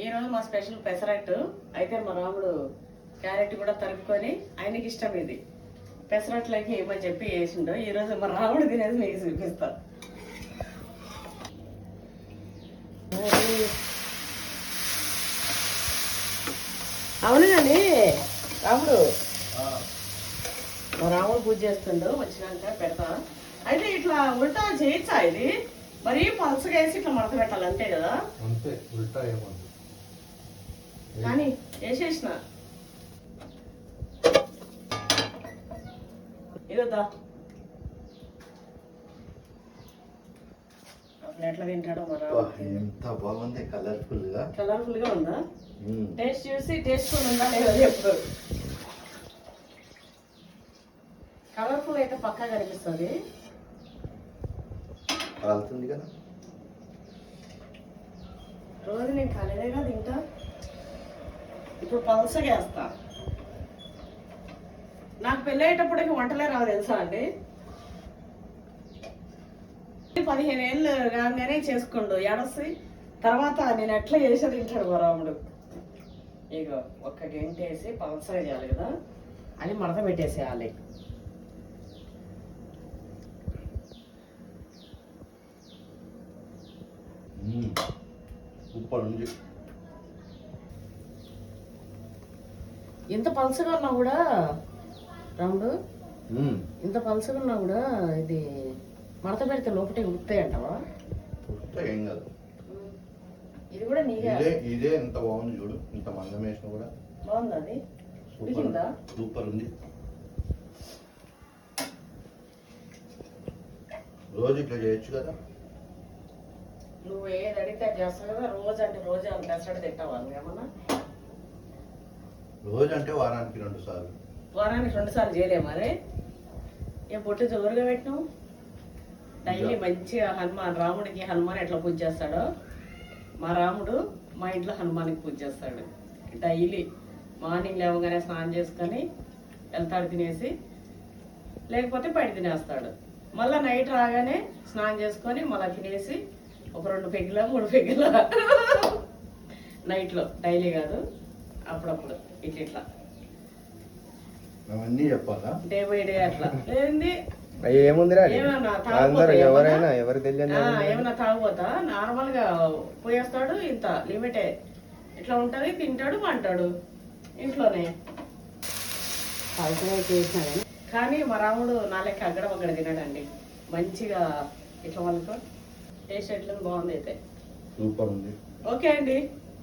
ఈరోజు మా స్పెషల్ పెసరట్టు. అయితే మా రాముడు క్యారెట్ కూడా తరుపుకొని ఆయనకి ఇష్టం ఇది పెసరట్లకి ఏమని చెప్పి వేసిండో ఈరోజు మా రాముడు తినేది మీకు చూపిస్తా. అవును కానీ రాముడు మా రాముడు పూజ చేస్తుండో వచ్చినాక పెడతా. అయితే ఇట్లా ఉల్టా చేయొచ్చా? ఇది మరీ పలసగా వేసి ఇట్లా మడత పెట్టాలి అంతే కదా? అంతే, ఉల్టా ఏమన్నా కానీ వేసేసిన ఇదొద్దా అప్పుడు ఎట్లా తింటాడో మరి. ఎంత బాగుంది, కలర్ఫుల్ గా ఉందా? టేస్ట్ చూసి టేస్ట్ కూడా ఉందా లేదా చెప్పు. కలర్ఫుల్ అయితే పక్కా కనిపిస్తుంది. కాలుతుంది కదా, రోజు నేను కలరేగా తింటా. ఇప్పుడు పలసగా వేస్తా. నాకు పెళ్ళి అయ్యేటప్పటికి వంటలే రావు తెలుసా అండి. 15 ఏళ్ళు కాగానే చేసుకోండు ఏడసి. తర్వాత నేను ఎట్లా చేసేది తింటాడు మా రాముడు. ఇక ఒక్క గంట వేసి పలసగా చేయాలి కదా, అని మడత పెట్టేసేయాలి. సూపర్ ఉంది. ఇంత పలసగా ఉన్నా కూడా రాముడు, ఇంత పలసగా ఉన్నా కూడా ఇది మడత పెడితే లోపటే ఉడుకుతాయి అంటావా? ఏం కాదు, ఇది కూడా నీగా ఇదే ఎంత బాగుంది చూడు. ఇంత మందం వేసిన కూడా బాగుంది. అది ఉడికిందా? సూపర్ ఉంది. రోజు ఇట్లా చేయొచ్చు కదా. నువ్వు ఏది అడిగితే చేస్తావు కదా. రోజు అంటే రోజు పెసరట్టు తింటావా ఏమన్నా? రోజు అంటే వారానికి 2 సార్లు. వారానికి 2 సార్లు చేయలే మరి. ఏ పొట్టు జోరుగా పెట్టినావు. డైలీ మంచిగా రాముడికి హనుమాన్ ఎట్లా పూజ చేస్తాడో మా రాముడు మా ఇంట్లో హనుమానికి పూజ చేస్తాడు. డైలీ మార్నింగ్ లేవగానే స్నానం చేసుకొని వెళ్తాడు తినేసి, లేకపోతే బయట తినేస్తాడు. మళ్ళీ నైట్ రాగానే స్నానం చేసుకొని మళ్ళీ తినేసి ఒక 2 పెగ్గుల 3 పెగ్గుల నైట్లో. డైలీ కాదు, అప్పుడప్పుడు ఇట్లా అవన్నీ చెప్పాలా? డే బై డే అట్లా. ఏంది ఏముందిరా, ఏమన్నా ఎవరైనా ఎవరు తెలియదు. ఏమన్నా తాగుపోతా నార్మల్ గా పోయేస్తాడు. ఇంత లిమిటే ఇట్లా ఉంటది. తింటాడు పంటాడు ఇంట్లోనే. కానీ మా రాముడు నా లెక్క అగ్గడం అక్కడ తినడండి. మంచిగా ఇట్లా వాళ్ళకు టేస్ట్ ఎట్లా బాగుంది. అయితే సూపర్ ఉంది. ఓకే అండి.